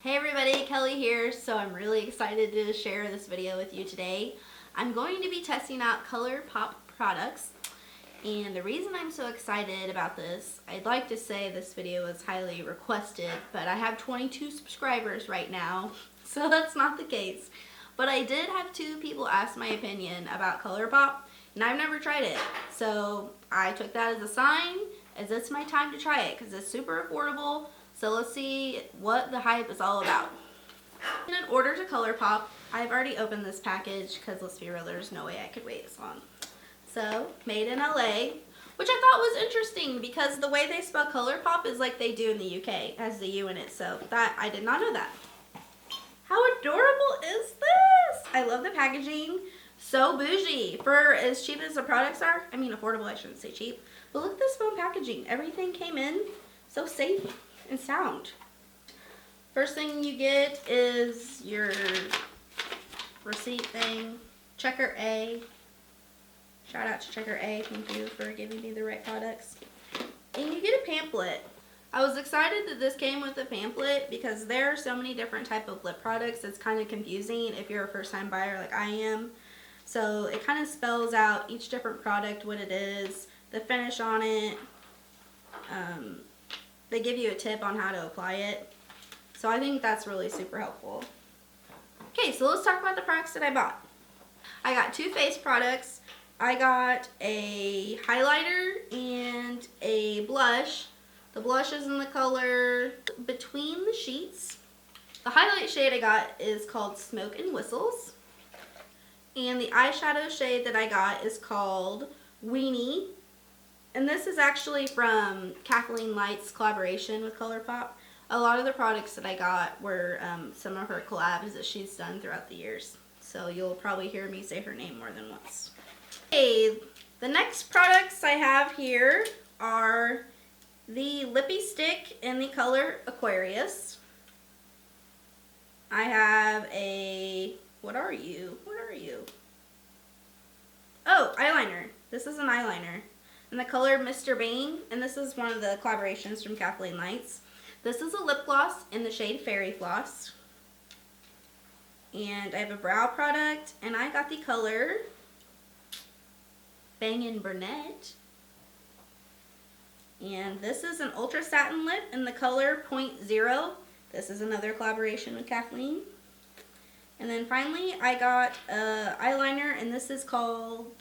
Hey everybody, Kelly here. So I'm really excited to share this video with you today. I'm going to be testing out Colourpop products, and the reason I'm so excited about this, I'd like to say this video was highly requested, but I have 22 subscribers right now, so that's not the case. But I did have 2 people ask my opinion about Colourpop, and I've never tried it. So I took that as a sign, as it's my time to try it, because it's super affordable. So let's see what the hype is all about. In order to Colourpop, I've already opened this package because let's be real, there's no way I could wait this long. So, made in LA, which I thought was interesting because the way they spell Colourpop is like they do in the UK, has the U in it, so that, I did not know that. How adorable is this? I love the packaging. So bougie. For as cheap as the products are, I mean affordable, I shouldn't say cheap, but look at this foam packaging. Everything came in so safe and sound. First thing you get is your receipt thing. Checker A. Shout out to Checker A. Thank you for giving me the right products. And you get a pamphlet. I was excited that this came with a pamphlet because there are so many different type of lip products. It's kind of confusing if you're a first time buyer like I am. So it kind of spells out each different product, what it is, the finish on it. They give you a tip on how to apply it. So I think that's really super helpful. Okay, so let's talk about the products that I bought. I got 2 face products. I got a highlighter and a blush. The blush is in the color Between the Sheets. The highlight shade I got is called Smoke and Whistles. And the eyeshadow shade that I got is called Weenie. And this is actually from Kathleen Lights collaboration with Colourpop. A lot of the products that I got were some of her collabs that she's done throughout the years. So you'll probably hear me say her name more than once. Okay, the next products I have here are the Lippie Stick in the color Aquarius. I have a, what are you? Oh, eyeliner. This is an eyeliner in the color Mr.Bing, and this is one of the collaborations from Kathleen Lights. This is a lip gloss in the shade FairyFloss. And I have a brow product, and I got the color BangingBrunette. And this is an Ultra Satin Lip in the color .0. This is another collaboration with Kathleen. And then finally, I got an eyeliner, and this is called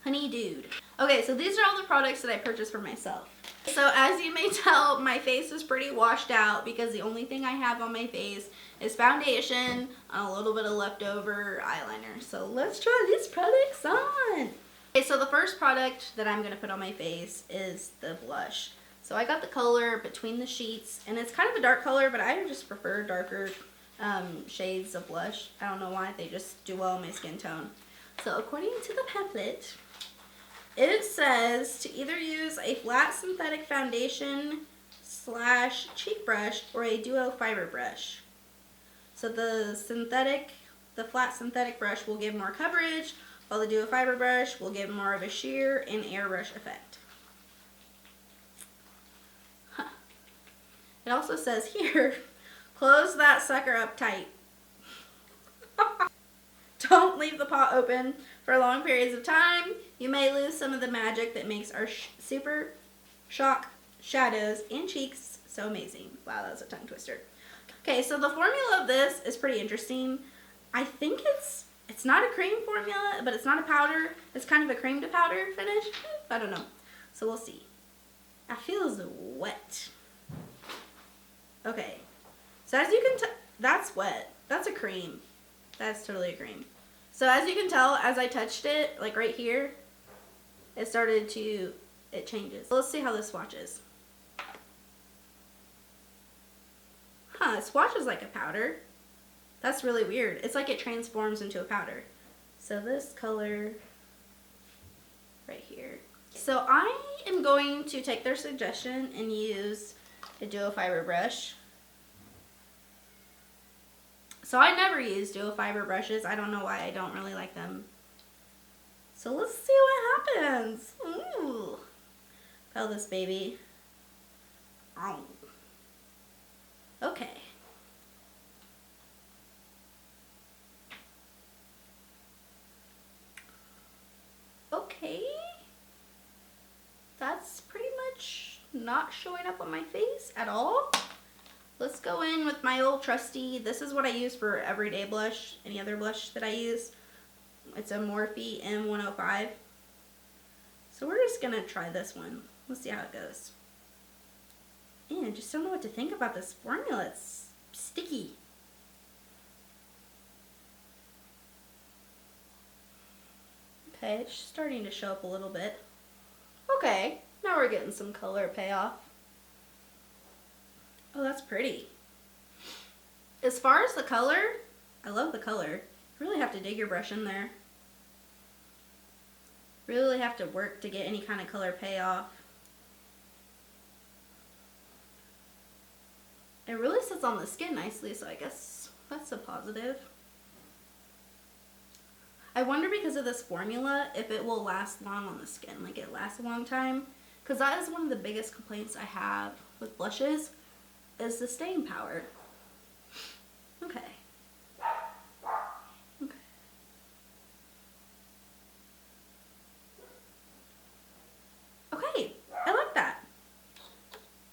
HoneyDude. Okay, so these are all the products that I purchased for myself. So as you may tell, my face is pretty washed out because the only thing I have on my face is foundation and a little bit of leftover eyeliner. So let's try these products on. Okay, so the first product that I'm going to put on my face is the blush. So I got the color Between the Sheets, and it's kind of a dark color, but I just prefer darker shades of blush. I don't know why, they just do well on my skin tone. So according to the pamphlet, it says to either use a flat synthetic foundation / cheek brush or a duo fiber brush. So the flat synthetic brush will give more coverage, while the duo fiber brush will give more of a sheer and airbrush effect. Huh. It also says here, close that sucker up tight. Don't leave the pot open for long periods of time. You may lose some of the magic that makes our super shock shadows and cheeks so amazing. Wow, that was a tongue twister. Okay, so the formula of this is pretty interesting. I think it's not a cream formula, but it's not a powder. It's kind of a cream to powder finish. I don't know. So we'll see. That feels wet. Okay. So as you can tell, that's wet. That's a cream. That's totally a cream. So as you can tell, as I touched it, like right here, it changes. So let's see how this swatches. Huh, it swatches like a powder. That's really weird. It's like it transforms into a powder. So this color right here. So I am going to take their suggestion and use a duo fiber brush. So I never use duo fiber brushes. I don't know why, I don't really like them. So let's see what happens. Ooh. Peel this baby. Oh. Okay. Okay. That's pretty much not showing up on my face at all. Let's go in with my old trusty. This is what I use for everyday blush. Any other blush that I use. It's a Morphe M105. So we're just gonna try this one. Let's see how it goes. And I just don't know what to think about this formula. It's sticky. Okay, it's starting to show up a little bit. Okay, now we're getting some color payoff. Oh, that's pretty. As far as the color, I love the color. You really have to dig your brush in there. Really have to work to get any kind of color payoff. It really sits on the skin nicely, so I guess that's a positive. I wonder, because of this formula, if it will last long on the skin, like it lasts a long time. Because that is one of the biggest complaints I have with blushes, is the staying power. Okay. Okay. Okay, I like that.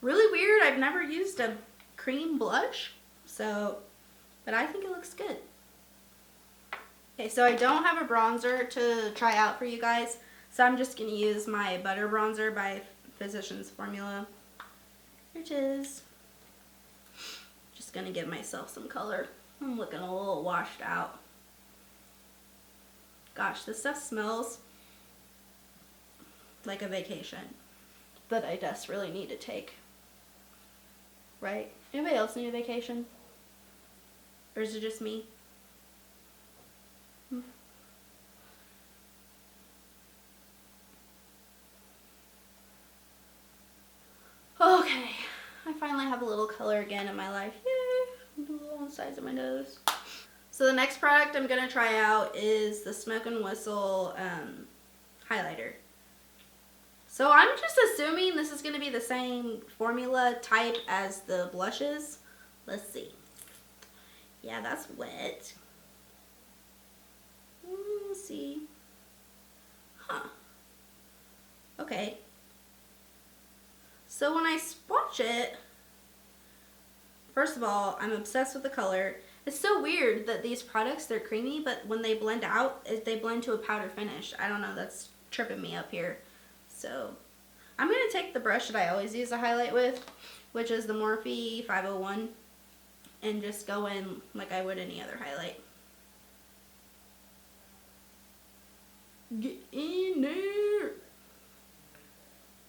Really weird, I've never used a cream blush, so, but I think it looks good. Okay, so I don't have a bronzer to try out for you guys, so I'm just going to use my Butter Bronzer by Physicians Formula. Here it is. Just going to give myself some color. I'm looking a little washed out. Gosh, this stuff smells like a vacation that I desperately need to take. Right? Anybody else need a vacation? Or is it just me? Okay, I finally have a little color again in my life. Yay! A little on the sides of my nose. So the next product I'm going to try out is the Smoke and Whistle highlighter. So I'm just assuming this is going to be the same formula type as the blushes. Let's see. Yeah, that's wet. Let's see. Huh. Okay. So when I swatch it, first of all, I'm obsessed with the color. It's so weird that these products, they're creamy, but when they blend out, they blend to a powder finish. I don't know, that's tripping me up here. So I'm going to take the brush that I always use to highlight with, which is the Morphe 501, and just go in like I would any other highlight. Get in there.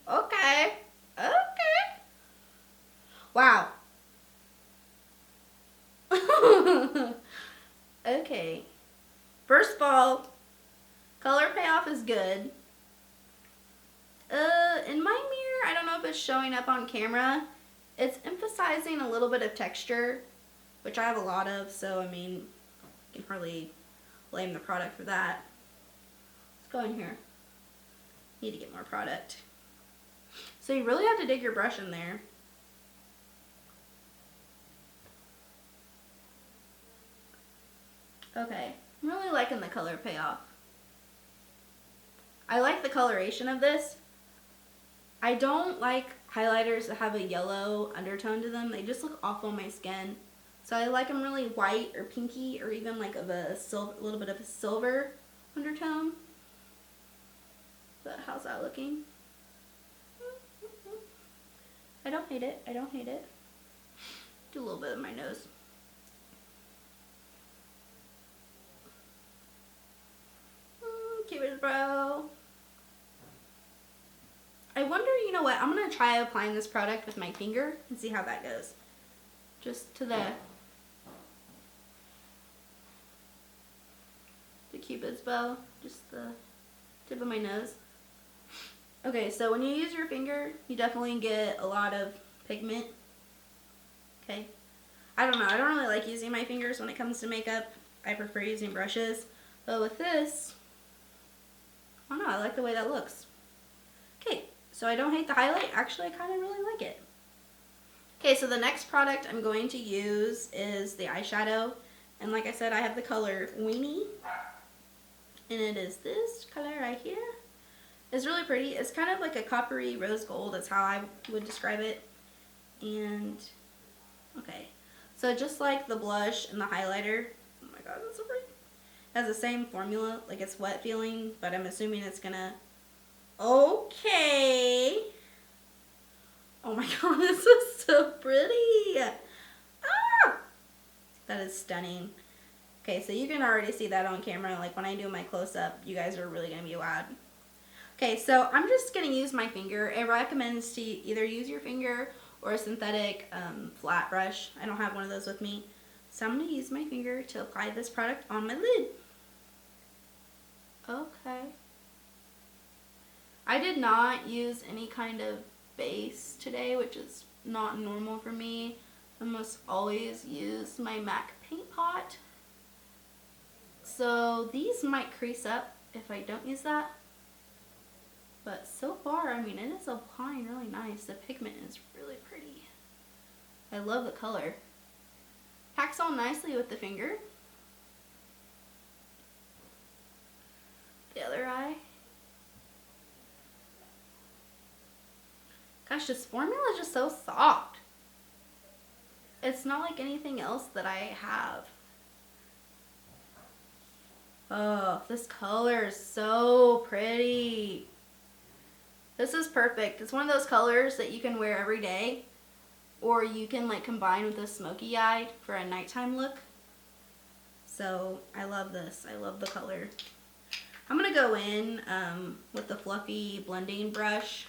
Okay. Okay. Wow. Okay. First of all, color payoff is good. In my mirror, I don't know if it's showing up on camera. It's emphasizing a little bit of texture, which I have a lot of, so I mean, I can hardly blame the product for that. Let's go in here. Need to get more product. So you really have to dig your brush in there. Okay, I'm really liking the color payoff. I like the coloration of this. I don't like highlighters that have a yellow undertone to them. They just look awful on my skin. So I like them really white or pinky, or even like of a little bit of a silver undertone. But how's that looking? I don't hate it. I don't hate it. Do a little bit of my nose. Cupid's brow. I wonder, you know what? I'm going to try applying this product with my finger and see how that goes. Just to the Cupid's bow. Just the tip of my nose. Okay, so when you use your finger, you definitely get a lot of pigment. Okay. I don't know. I don't really like using my fingers when it comes to makeup. I prefer using brushes. But with this, I don't know. I like the way that looks. Okay, so I don't hate the highlight. Actually, I kind of really like it. Okay, so the next product I'm going to use is the eyeshadow. And like I said, I have the color Weenie. And it is this color right here. is really pretty. It's kind of like a coppery rose gold. That's how I would describe it. And, okay. So just like the blush and the highlighter, oh my god, that's so pretty. It has the same formula, like it's wet feeling, but I'm assuming it's gonna, okay. Oh my god, this is so pretty. Ah! That is stunning. Okay, so you can already see that on camera. Like when I do my close-up, you guys are really gonna be wowed. Okay, so I'm just gonna use my finger. It recommends to either use your finger or a synthetic flat brush. I don't have one of those with me. So I'm gonna use my finger to apply this product on my lid. Okay. I did not use any kind of base today, which is not normal for me. I almost always use my MAC paint pot. So these might crease up if I don't use that. But so far, I mean, it is applying really nice. The pigment is really pretty. I love the color. Packs on nicely with the finger. The other eye. Gosh, this formula is just so soft. It's not like anything else that I have. Oh, this color is so pretty. This is perfect. It's one of those colors that you can wear every day, or you can like combine with a smoky eye for a nighttime look. So I love this. I love the color. I'm gonna go in with the fluffy blending brush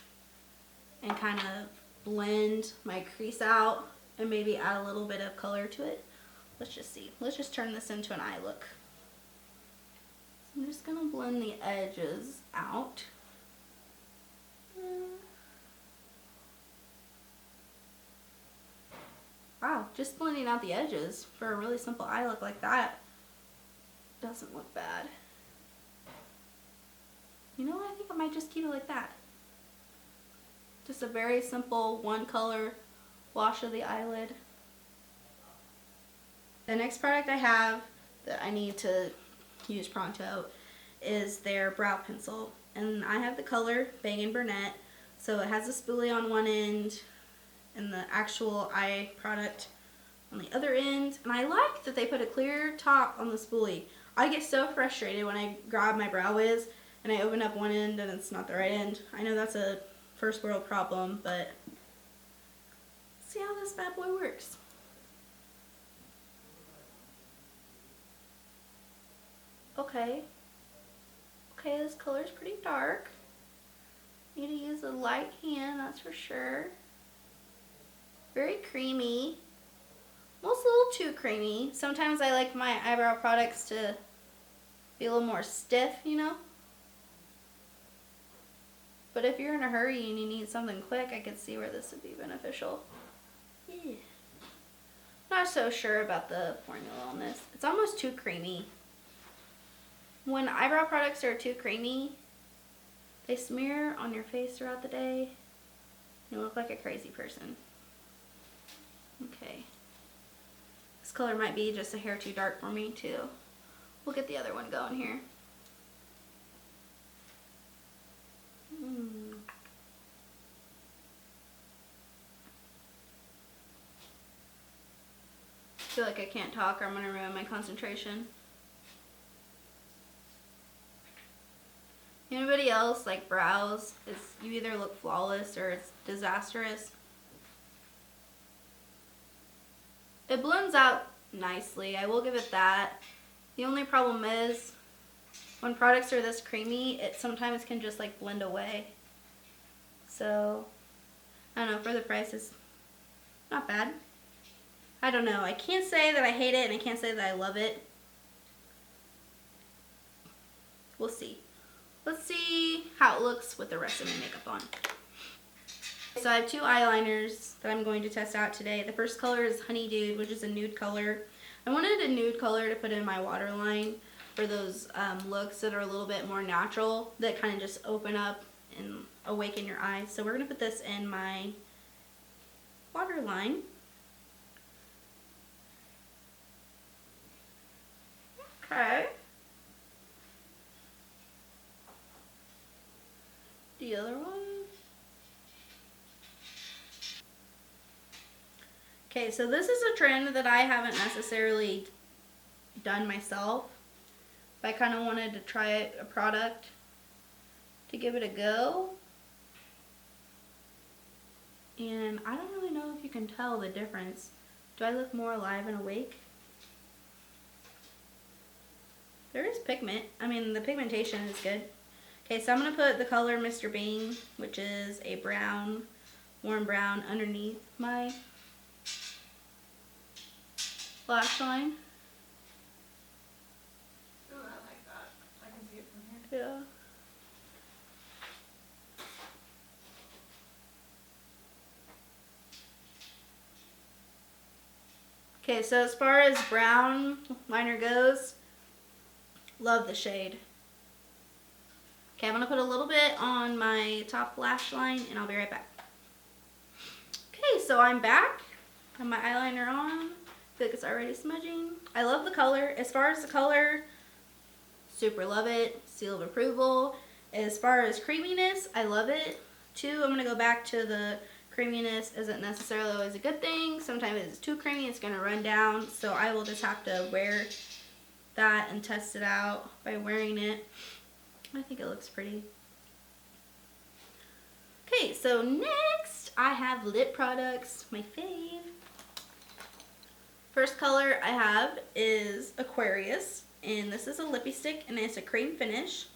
and kind of blend my crease out and maybe add a little bit of color to it. Let's just see. Let's just turn this into an eye look. So I'm just gonna blend the edges out. Wow, just blending out the edges for a really simple eye look like that doesn't look bad. You know what? I think I might just keep it like that. Just a very simple one color wash of the eyelid. The next product I have that I need to use pronto is their brow pencil. And I have the color Banging Brunette. So it has a spoolie on one end and the actual eye product on the other end. And I like that they put a clear top on the spoolie. I get so frustrated when I grab my Brow Wiz and I open up one end and it's not the right end. I know that's a first world problem, but let's see how this bad boy works. Okay. Okay, this color is pretty dark. Need to use a light hand, that's for sure. Very creamy. Almost a little too creamy. Sometimes I like my eyebrow products to be a little more stiff, you know? But if you're in a hurry and you need something quick, I could see where this would be beneficial. Yeah. Not so sure about the formula on this. It's almost too creamy. When eyebrow products are too creamy, they smear on your face throughout the day. You look like a crazy person. Okay. This color might be just a hair too dark for me too. We'll get the other one going here. I feel like I can't talk or I'm going to ruin my concentration. Anybody else like brows? You either look flawless or it's disastrous. It blends out nicely, I will give it that. The only problem is when products are this creamy, it sometimes can just like blend away. So, I don't know, for the price it's not bad. I don't know, I can't say that I hate it and I can't say that I love it. We'll see. Let's see how it looks with the rest of my makeup on. So I have two eyeliners that I'm going to test out today. The first color is HoneyDude, which is a nude color. I wanted a nude color to put in my waterline for those looks that are a little bit more natural, that kind of just open up and awaken your eyes. So we're going to put this in my waterline. Okay. the other one. Okay, so this is a trend that I haven't necessarily done myself. But I kind of wanted to try a product to give it a go. And I don't really know if you can tell the difference. Do I look more alive and awake? There is pigment. I mean, the pigmentation is good. Okay, so I'm going to put the color Mr. Bing, which is a brown, warm brown, underneath my lash line. Ooh, I like that. I can see it from here. Yeah. Okay, so as far as brown liner goes, love the shade. Okay, I'm going to put a little bit on my top lash line and I'll be right back. Okay, so I'm back. I have my eyeliner on. I feel like it's already smudging. I love the color. As far as the color, super love it. Seal of approval. As far as creaminess, I love it too. I'm going to go back to the creaminess isn't necessarily always a good thing. Sometimes if it's too creamy, it's going to run down. So I will just have to wear that and test it out by wearing it. I think it looks pretty. Okay, so next I have lip products, my fave. First color I have is Aquarius, and this is a lippy stick and it's a cream finish.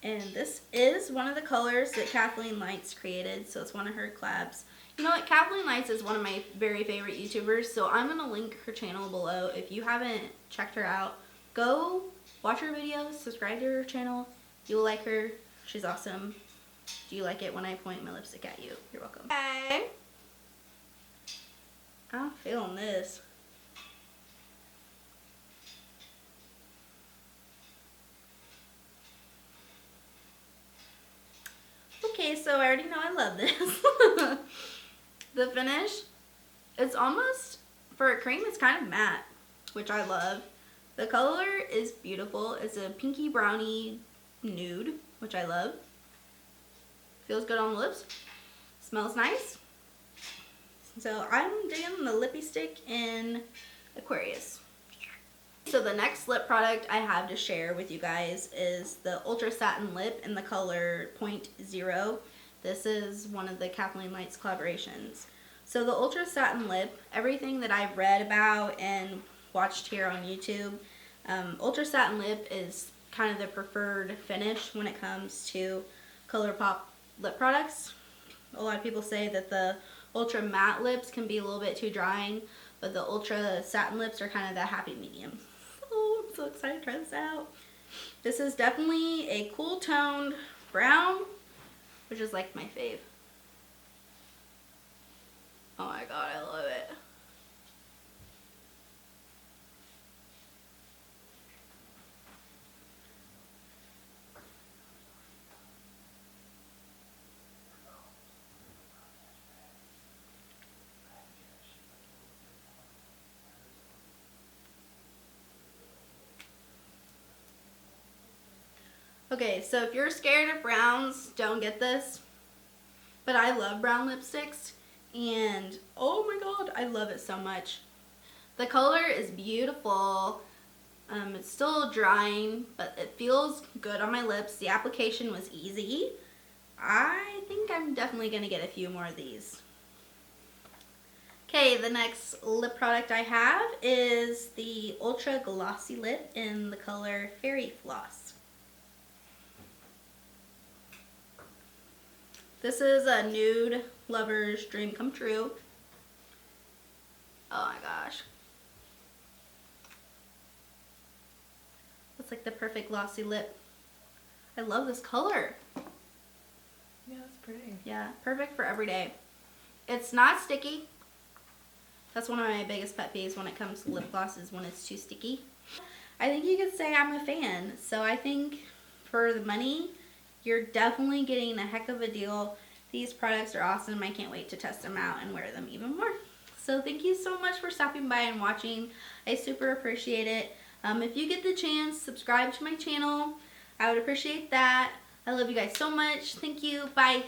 And this is one of the colors that Kathleen Lights created, so it's one of her collabs. You know what, Kathleen Lights is one of my very favorite YouTubers, so I'm going to link her channel below. If you haven't checked her out, go watch her videos, subscribe to her channel. You'll like her. She's awesome. Do you like it when I point my lipstick at you? You're welcome. Okay. I'm feeling this. Okay, so I already know I love this. The finish, it's almost, for a cream, it's kind of matte, which I love. The color is beautiful. It's a pinky brownie nude, which I love. Feels good on the lips. Smells nice. So I'm digging the lippy stick in Aquarius. So the next lip product I have to share with you guys is the Ultra Satin Lip in the color .0. This is one of the Kathleen Lights collaborations. So the Ultra Satin Lip, everything that I've read about and watched here on YouTube, Ultra Satin Lip is kind of the preferred finish when it comes to Colourpop lip products. A lot of people say that the Ultra Matte lips can be a little bit too drying, but the Ultra Satin lips are kind of that happy medium. Oh, I'm so excited to try this out. This is definitely a cool toned brown, which is like my fave. Oh my god, I love it. Okay, so if you're scared of browns, don't get this. But I love brown lipsticks, and oh my god, I love it so much. The color is beautiful. It's still drying, but it feels good on my lips. The application was easy. I think I'm definitely going to get a few more of these. Okay, the next lip product I have is the Ultra Glossy Lip in the color Fairy Floss. This is a nude lover's dream come true. Oh my gosh. It's like the perfect glossy lip. I love this color. Yeah, it's pretty. Yeah, perfect for every day. It's not sticky. That's one of my biggest pet peeves when it comes to lip gloss is when it's too sticky. I think you could say I'm a fan. So I think for the money, you're definitely getting a heck of a deal. These products are awesome. I can't wait to test them out and wear them even more. So thank you so much for stopping by and watching. I super appreciate it. If you get the chance, subscribe to my channel. I would appreciate that. I love you guys so much. Thank you. Bye.